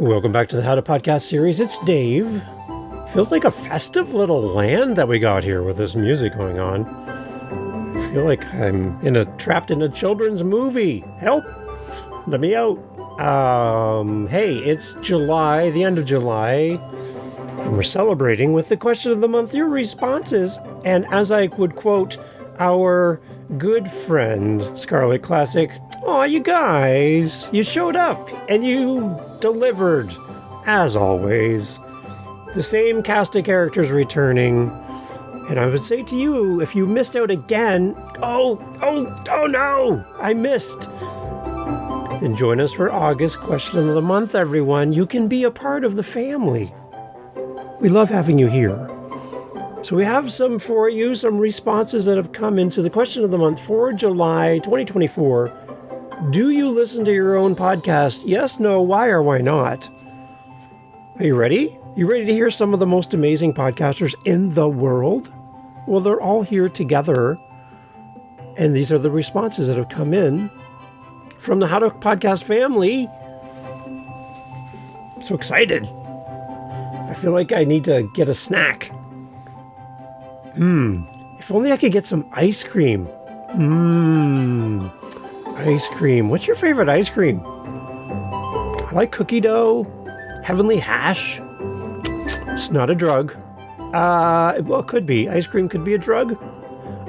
Welcome back to the How to Podcast series. It's Dave. Feels like a festive little land that we got here with this music going on. I feel like I'm trapped in a children's movie. Help! Let me out. Hey, it's July, the end of July, and we're celebrating with the question of the month, your responses. And as I would quote our good friend, Scarlet Classic, "Aw, you guys, you showed up and you delivered, as always. The same cast of characters returning. And I would say to you, if you missed out again, oh no, I missed. Then join us for August question of the month, everyone. You can be a part of the family. We love having you here. So we have some for you, some responses that have come into the question of the month for July 2024. Do you listen to your own podcast? Yes, no, why, or why not? Are you ready? You ready to hear some of the most amazing podcasters in the world? Well, they're all here together. And these are the responses that have come in from the How to Podcast family. I'm so excited. I feel like I need to get a snack. If only I could get some ice cream. Ice cream. What's your favorite ice cream? I like cookie dough, heavenly hash. It's not a drug. Well, it could be. Ice cream could be a drug.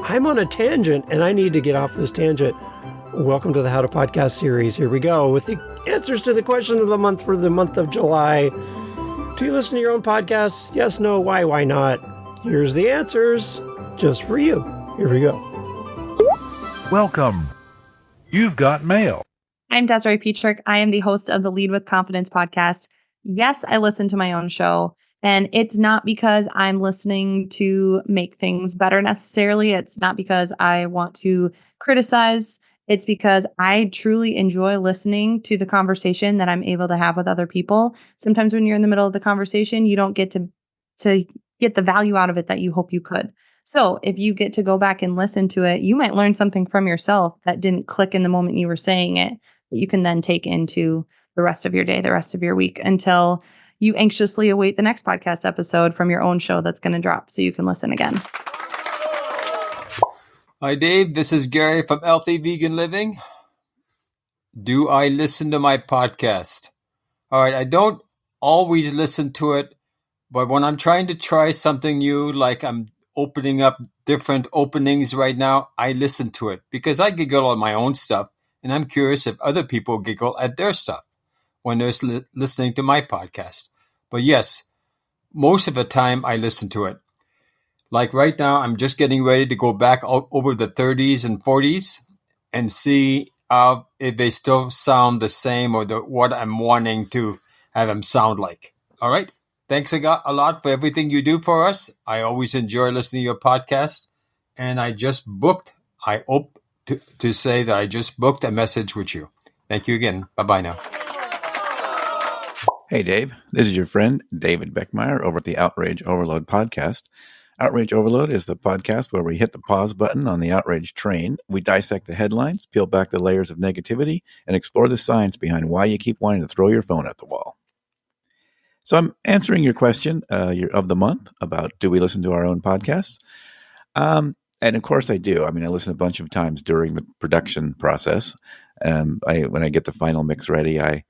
I'm on a tangent, and I need to get off this tangent. Welcome to the How to Podcast series. Here we go with the answers to the question of the month for the month of July. Do you listen to your own podcasts? Yes, no, why not? Here's the answers just for you. Here we go. Welcome. You've got mail. I'm Desiree Petrick. I am the host of the Lead with Confidence podcast. Yes, I listen to my own show, and it's not because I'm listening to make things better necessarily. It's not because I want to criticize. It's because I truly enjoy listening to the conversation that I'm able to have with other people. Sometimes when you're in the middle of the conversation, you don't get to get the value out of it that you hope you could. So if you get to go back and listen to it, you might learn something from yourself that didn't click in the moment you were saying it, that you can then take into the rest of your day, the rest of your week, until you anxiously await the next podcast episode from your own show that's going to drop so you can listen again. Hi, Dave. This is Gary from Healthy Vegan Living. Do I listen to my podcast? All right. I don't always listen to it, but when I'm trying to try something new, like I'm opening up different openings right now, I listen to it because I giggle at my own stuff, and I'm curious if other people giggle at their stuff when they're listening to my podcast. But yes, most of the time I listen to it. Like right now, I'm just getting ready to go back over the 30s and 40s and see if they still sound the same or what I'm wanting to have them sound like. All right. Thanks a lot for everything you do for us. I always enjoy listening to your podcast. And I hope to say that I just booked a message with you. Thank you again. Bye-bye now. Hey, Dave. This is your friend, David Beckmeyer, over at the Outrage Overload podcast. Outrage Overload is the podcast where we hit the pause button on the outrage train. We dissect the headlines, peel back the layers of negativity, and explore the science behind why you keep wanting to throw your phone at the wall. So I'm answering your question of the month about do we listen to our own podcasts? And of course I do. I mean, I listen a bunch of times during the production process. When I get the final mix ready, I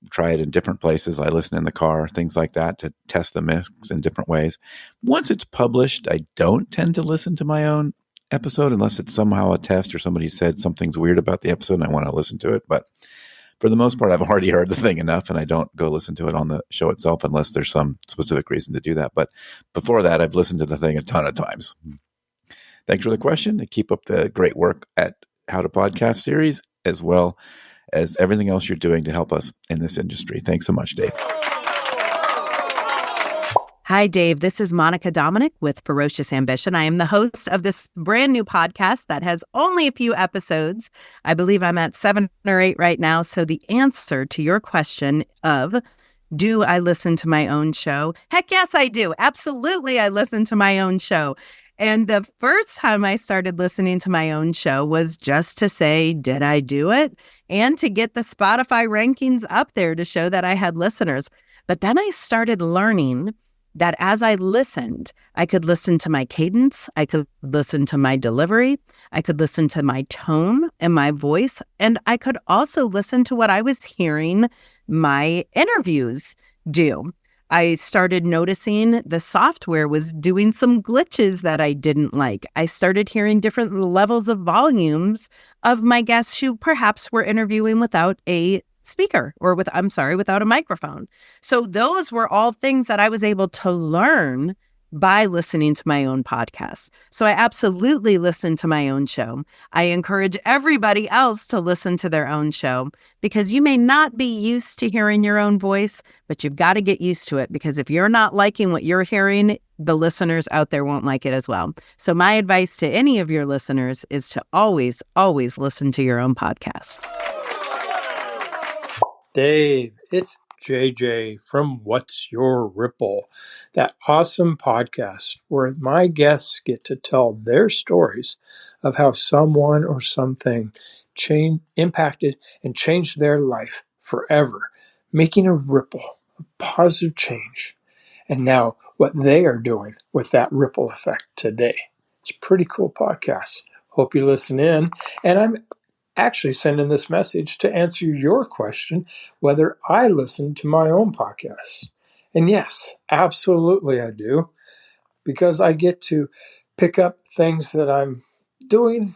try it in different places. I listen in the car, things like that, to test the mix in different ways. Once it's published, I don't tend to listen to my own episode unless it's somehow a test or somebody said something's weird about the episode and I want to listen to it. But for the most part, I've already heard the thing enough, and I don't go listen to it on the show itself unless there's some specific reason to do that. But before that, I've listened to the thing a ton of times. Thanks for the question. And keep up the great work at How to Podcast series, as well as everything else you're doing to help us in this industry. Thanks so much, Dave. Hi, Dave. This is Monica Dominic with Ferocious Ambition. I am the host of this brand new podcast that has only a few episodes. I believe I'm at 7 or 8 right now. So the answer to your question of, do I listen to my own show? Heck yes, I do. Absolutely, I listen to my own show. And the first time I started listening to my own show was just to say, did I do it? And to get the Spotify rankings up there to show that I had listeners. But then I started learning that as I listened, I could listen to my cadence, I could listen to my delivery, I could listen to my tone and my voice, and I could also listen to what I was hearing my interviews do. I started noticing the software was doing some glitches that I didn't like. I started hearing different levels of volumes of my guests who perhaps were interviewing without a speaker or without a microphone. So those were all things that I was able to learn by listening to my own podcast. So I absolutely listen to my own show. I encourage everybody else to listen to their own show because you may not be used to hearing your own voice, but you've got to get used to it because if you're not liking what you're hearing, the listeners out there won't like it as well. So my advice to any of your listeners is to always, always listen to your own podcast. Dave, it's JJ from What's Your Ripple, that awesome podcast where my guests get to tell their stories of how someone or something impacted and changed their life forever, making a ripple, a positive change. And now what they are doing with that ripple effect today. It's a pretty cool podcast. Hope you listen in. And I'm actually sending this message to answer your question whether I listen to my own podcasts. And yes, absolutely I do, because I get to pick up things that I'm doing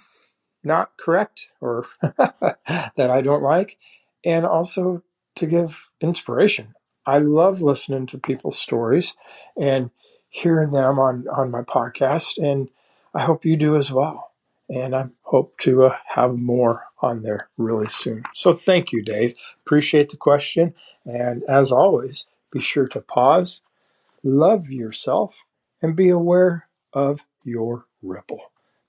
not correct or that I don't like, and also to give inspiration. I love listening to people's stories and hearing them on my podcast, and I hope you do as well. And I hope to have more on there really soon. So thank you, Dave. Appreciate the question. And as always, be sure to pause, love yourself, and be aware of your ripple.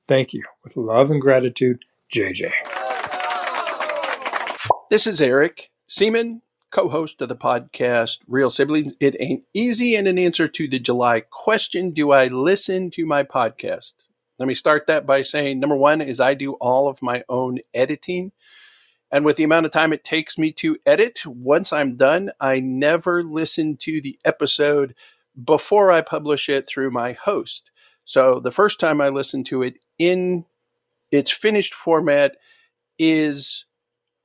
Thank you. With love and gratitude, JJ. This is Eric Seaman, co-host of the podcast Real Siblings. It Ain't Easy, and an answer to the July question, do I listen to my podcast? Let me start that by saying, number one is I do all of my own editing. And with the amount of time it takes me to edit, once I'm done, I never listen to the episode before I publish it through my host. So the first time I listen to it in its finished format is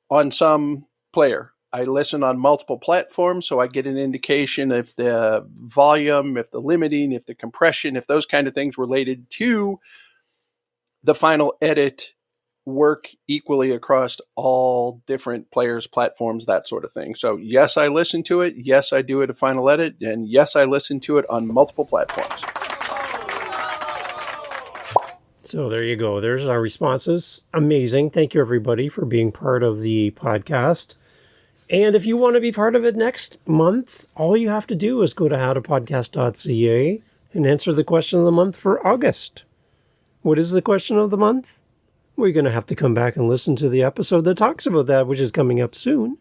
on some player. I listen on multiple platforms, so I get an indication if the volume, if the limiting, if the compression, if those kind of things related to the final edit work equally across all different players, platforms, that sort of thing. So yes, I listen to it. Yes, I do it a final edit. And yes, I listen to it on multiple platforms. So there you go. There's our responses. Amazing. Thank you, everybody, for being part of the podcast. And if you want to be part of it next month, all you have to do is go to howtopodcast.ca and answer the question of the month for August. What is the question of the month? We're going to have to come back and listen to the episode that talks about that, which is coming up soon.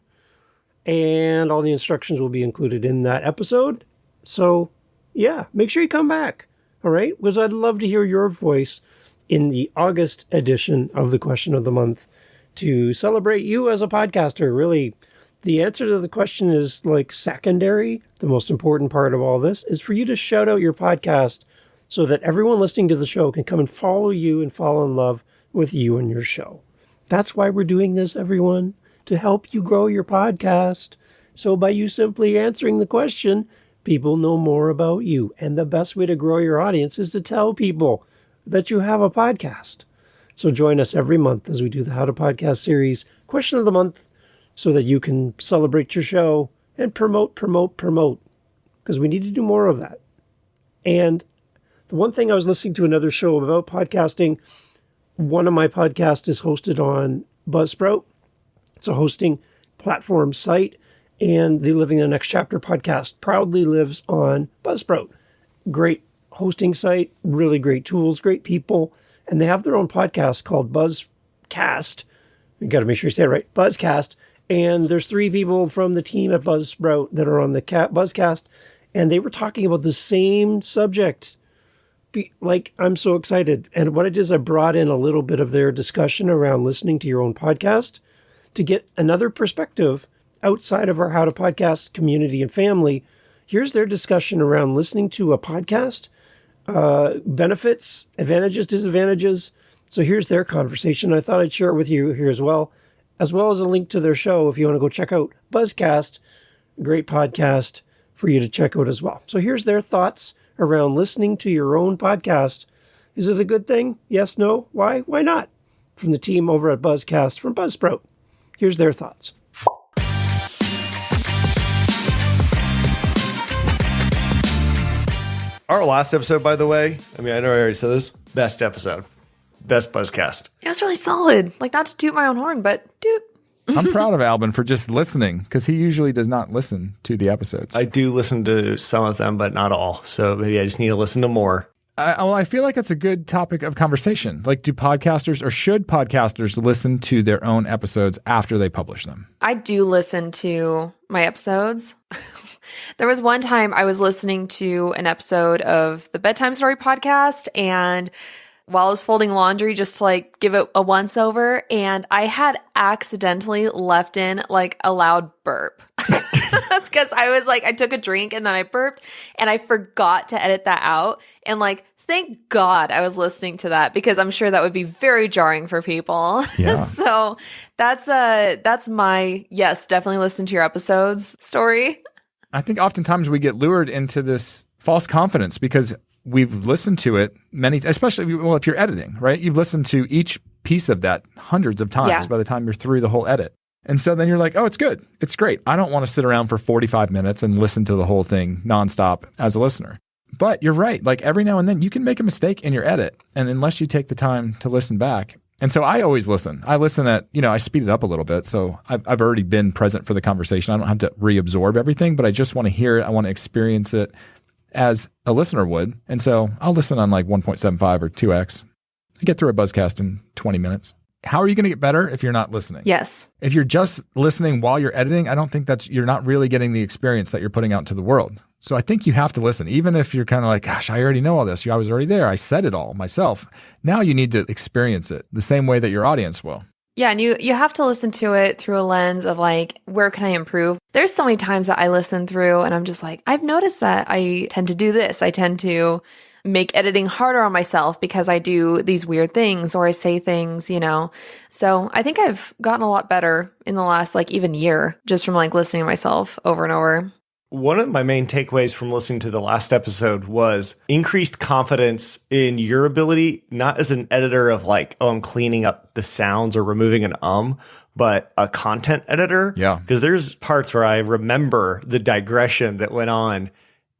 And all the instructions will be included in that episode. So, yeah, make sure you come back. All right? Because I'd love to hear your voice in the August edition of the question of the month to celebrate you as a podcaster. Really, the answer to the question is like secondary. The most important part of all this is for you to shout out your podcast so that everyone listening to the show can come and follow you and fall in love with you and your show. That's why we're doing this, everyone, to help you grow your podcast. So by you simply answering the question, people know more about you. And the best way to grow your audience is to tell people that you have a podcast. So join us every month as we do the How to Podcast series, question of the month, so that you can celebrate your show and promote, because we need to do more of that. And the one thing I was listening to another show about podcasting, one of my podcasts is hosted on Buzzsprout. It's a hosting platform site, and the Living the Next Chapter podcast proudly lives on Buzzsprout. Great hosting site, really great tools, great people, and they have their own podcast called Buzzcast. You got to make sure you say it right, Buzzcast. And there's 3 people from the team at Buzzsprout that are on the Buzzcast, and they were talking about the same subject I'm so excited. And what I did is I brought in a little bit of their discussion around listening to your own podcast to get another perspective outside of our How to Podcast community and family. Here's their discussion around listening to a podcast, benefits, advantages, disadvantages. So here's their conversation. I thought I'd share it with you here as well as a link to their show if you want to go check out Buzzcast, a great podcast for you to check out as well. So here's their thoughts around listening to your own podcast. Is it a good thing? Yes, no, why? Why not? From the team over at Buzzcast from Buzzsprout. Here's their thoughts. Our last episode, by the way, I mean, I know I already said this, best episode. Best Buzzcast. It was really solid. Like, not to toot my own horn, but toot. I'm proud of Albin for just listening, because he usually does not listen to the episodes. I do listen to some of them, but not all. So maybe I just need to listen to more. I feel like it's a good topic of conversation. Like, should podcasters listen to their own episodes after they publish them? I do listen to my episodes. There was one time I was listening to an episode of the Bedtime Story podcast, and while I was folding laundry, just to like give it a once over, and I had accidentally left in like a loud burp because I was like, I took a drink and then I burped, and I forgot to edit that out. And like, thank God I was listening to that, because I'm sure that would be very jarring for people. Yeah. So that's my, yes, definitely listen to your episodes story. I think oftentimes we get lured into this false confidence because we've listened to it especially, if you're editing, right? You've listened to each piece of that hundreds of times by the time you're through the whole edit. And so then you're like, oh, it's good. It's great. I don't want to sit around for 45 minutes and listen to the whole thing nonstop as a listener. But you're right. Like, every now and then you can make a mistake in your edit. And unless you take the time to listen back. And so I always listen. I listen at, I speed it up a little bit. So I've already been present for the conversation. I don't have to reabsorb everything, but I just want to hear it. I want to experience it as a listener would. And so I'll listen on like 1.75 or 2x. I get through a Buzzcast in 20 minutes. How are you going to get better if you're not listening? Yes. If you're just listening while you're editing, I don't think you're not really getting the experience that you're putting out to the world. So I think you have to listen, even if you're kind of like, gosh, I already know all this. I was already there. I said it all myself. Now you need to experience it the same way that your audience will. Yeah, and you have to listen to it through a lens of like, where can I improve? There's so many times that I listen through and I'm just like, I've noticed that I tend to do this. I tend to make editing harder on myself because I do these weird things or I say things, So I think I've gotten a lot better in the last like even year just from like listening to myself over and over. One of my main takeaways from listening to the last episode was increased confidence in your ability, not as an editor of like, oh, I'm cleaning up the sounds or removing an but a content editor. Yeah. Because there's parts where I remember the digression that went on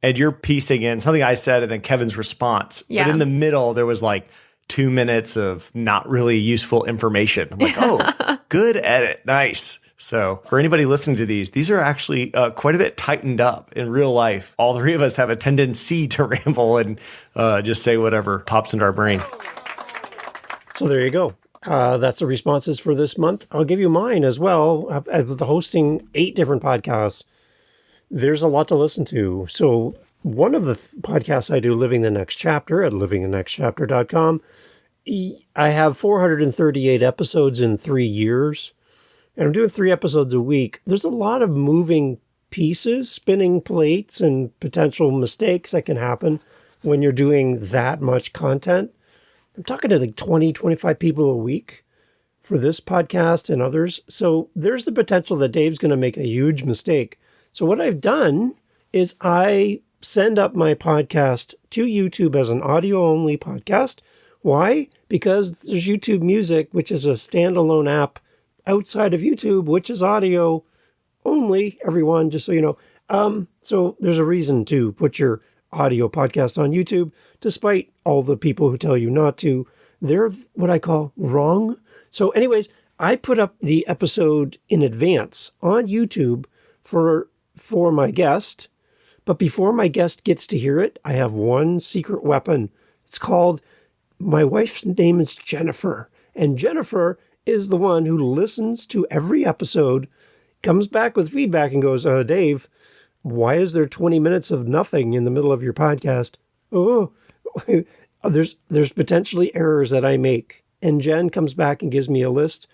and you're piecing in something I said and then Kevin's response. Yeah. But in the middle, there was like 2 minutes of not really useful information. I'm like, oh, good edit. Nice. So for anybody listening to these are actually quite a bit tightened up in real life. All three of us have a tendency to ramble and just say whatever pops into our brain. So there you go. That's the responses for this month. I'll give you mine as well. As hosting 8 different podcasts, there's a lot to listen to. So one of the podcasts I do, Living the Next Chapter at livingthenextchapter.com, I have 438 episodes in 3 years. And I'm doing 3 episodes a week. There's a lot of moving pieces, spinning plates, and potential mistakes that can happen when you're doing that much content. I'm talking to like 20, 25 people a week for this podcast and others. So there's the potential that Dave's going to make a huge mistake. So what I've done is I send up my podcast to YouTube as an audio-only podcast. Why? Because there's YouTube Music, which is a standalone app outside of YouTube, which is audio only, everyone, just so you know. So there's a reason to put your audio podcast on YouTube, despite all the people who tell you not to. They're what I call wrong. So anyways, I put up the episode in advance on YouTube for my guest. But before my guest gets to hear it, I have one secret weapon. It's called, my wife's name is Jennifer. And Jennifer is the one who listens to every episode, comes back with feedback and goes, Dave, why is there 20 minutes of nothing in the middle of your podcast? Oh, there's potentially errors that I make, and Jen comes back and gives me a list,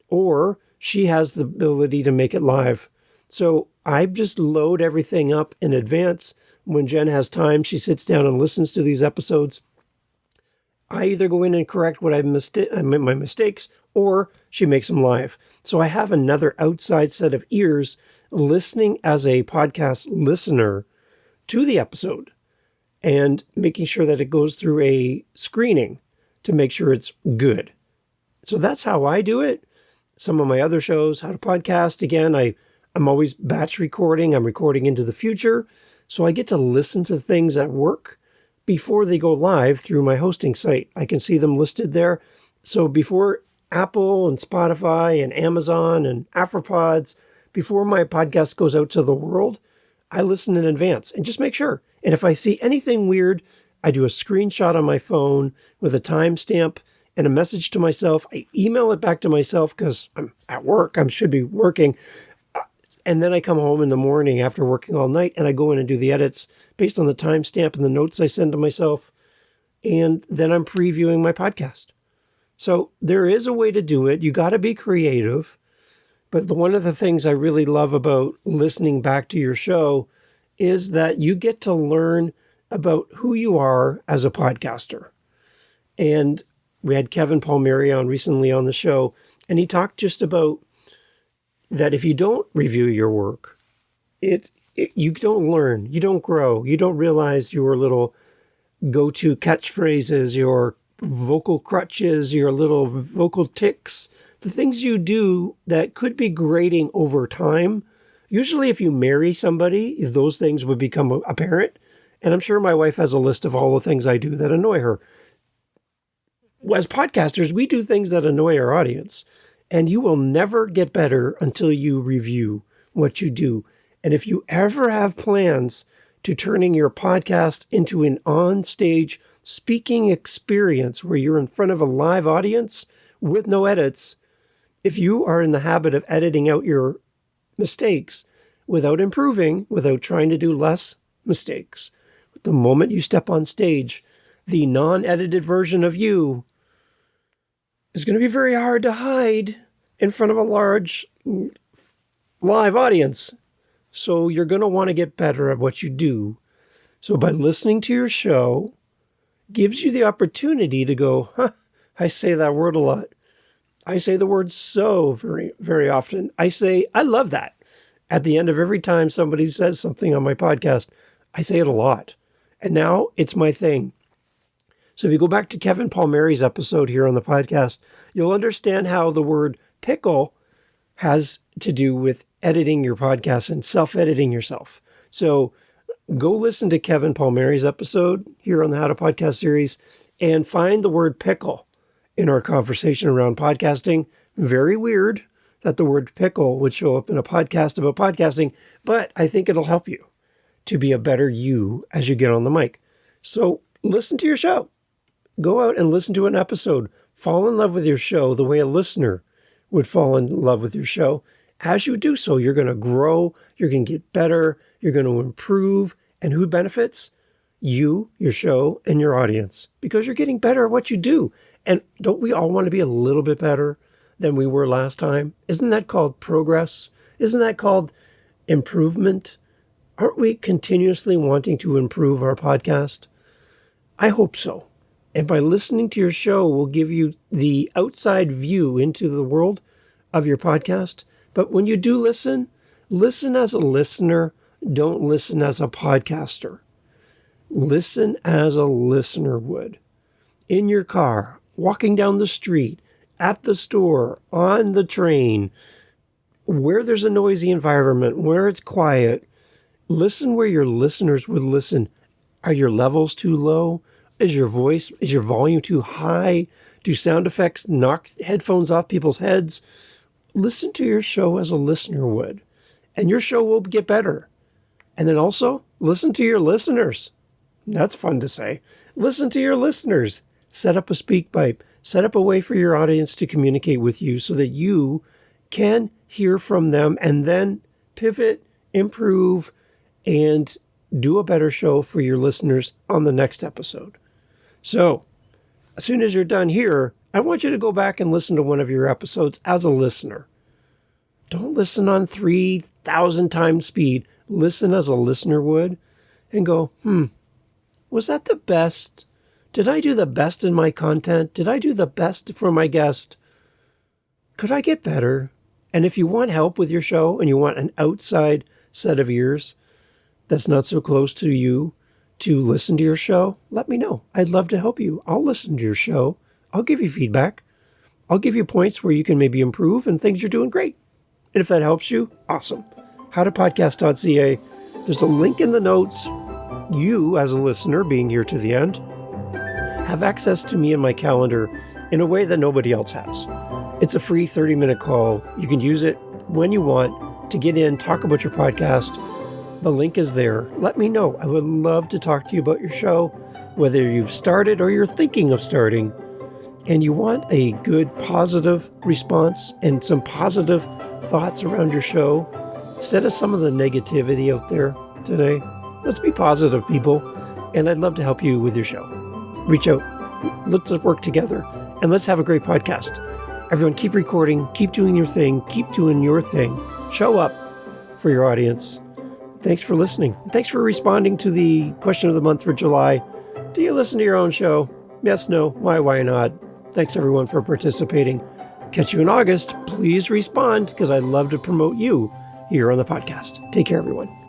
or she has the ability to make it live. So I just load everything up in advance. When Jen has time, she sits down and listens to these episodes. I either go in and correct what my mistakes, or she makes them live. So I have another outside set of ears listening as a podcast listener to the episode and making sure that it goes through a screening to make sure it's good. So that's how I do it. Some of my other shows, How to Podcast, again, I'm always batch recording. I'm recording into the future. So I get to listen to things at work before they go live through my hosting site. I can see them listed there. So before Apple and Spotify and Amazon and AfroPods, before my podcast goes out to the world, I listen in advance and just make sure. And if I see anything weird, I do a screenshot on my phone with a timestamp and a message to myself. I email it back to myself because I'm at work. I should be working. And then I come home in the morning after working all night and I go in and do the edits based on the timestamp and the notes I send to myself. And then I'm previewing my podcast. So there is a way to do it. You got to be creative. But one of the things I really love about listening back to your show is that you get to learn about who you are as a podcaster. And we had Kevin Palmieri on recently on the show, and he talked just about that if you don't review your work, you don't learn, you don't grow, you don't realize your little go-to catchphrases, your vocal crutches, your little vocal tics, the things you do that could be grating over time. Usually if you marry somebody, those things would become apparent. And I'm sure my wife has a list of all the things I do that annoy her. As podcasters, we do things that annoy our audience. And you will never get better until you review what you do. And if you ever have plans to turning your podcast into an on-stage speaking experience where you're in front of a live audience with no edits, if you are in the habit of editing out your mistakes without improving, without trying to do less mistakes, the moment you step on stage, the non-edited version of you is going to be very hard to hide in front of a large live audience. So you're going to want to get better at what you do. So by listening to your show gives you the opportunity to go, I say that word a lot. I say the word so very, very often. I say, I love that. At the end of every time somebody says something on my podcast, I say it a lot. And now it's my thing. So if you go back to Kevin Palmieri's episode here on the podcast, you'll understand how the word pickle has to do with editing your podcast and self-editing yourself. So go listen to Kevin Palmieri's episode here on the How to Podcast series and find the word pickle in our conversation around podcasting. Very weird that the word pickle would show up in a podcast about podcasting, but I think it'll help you to be a better you as you get on the mic. So listen to your show. Go out and listen to an episode. Fall in love with your show the way a listener would fall in love with your show. As you do so, you're going to grow, you're going to get better, you're going to improve. And who benefits? You, your show, and your audience. Because you're getting better at what you do. And don't we all want to be a little bit better than we were last time? Isn't that called progress? Isn't that called improvement? Aren't we continuously wanting to improve our podcast? I hope so. And by listening to your show, we'll give you the outside view into the world of your podcast. But when you do listen, listen as a listener. Don't listen as a podcaster. Listen as a listener would. In your car, walking down the street, at the store, on the train, where there's a noisy environment, where it's quiet. Listen where your listeners would listen. Are your levels too low? Is your volume too high? Do sound effects knock headphones off people's heads? Listen to your show as a listener would, and your show will get better. And then also, listen to your listeners. That's fun to say. Listen to your listeners. Set up a speak pipe. Set up a way for your audience to communicate with you so that you can hear from them and then pivot, improve, and do a better show for your listeners on the next episode. So as soon as you're done here, I want you to go back and listen to one of your episodes as a listener. Don't listen on 3,000 times speed. Listen as a listener would and go, was that the best? Did I do the best in my content? Did I do the best for my guest? Could I get better? And if you want help with your show and you want an outside set of ears that's not so close to you to listen to your show, let me know. I'd love to help you. I'll listen to your show. I'll give you feedback. I'll give you points where you can maybe improve and things you're doing great. And if that helps you, awesome. howtopodcast.ca. There's a link in the notes. You, as a listener, being here to the end, have access to me and my calendar in a way that nobody else has. It's a free 30-minute call. You can use it when you want to get in, talk about your podcast. The link is there. Let me know. I would love to talk to you about your show, whether you've started or you're thinking of starting, and you want a good positive response and some positive thoughts around your show. Instead of some of the negativity out there today, let's be positive, people, and I'd love to help you with your show. Reach out. Let's work together, and let's have a great podcast. Everyone, keep recording, keep doing your thing, keep doing your thing. Show up for your audience. Thanks for listening. Thanks for responding to the question of the month for July. Do you listen to your own show? Yes, no, why not? Thanks everyone for participating. Catch you in August. Please respond because I'd love to promote you here on the podcast. Take care, everyone.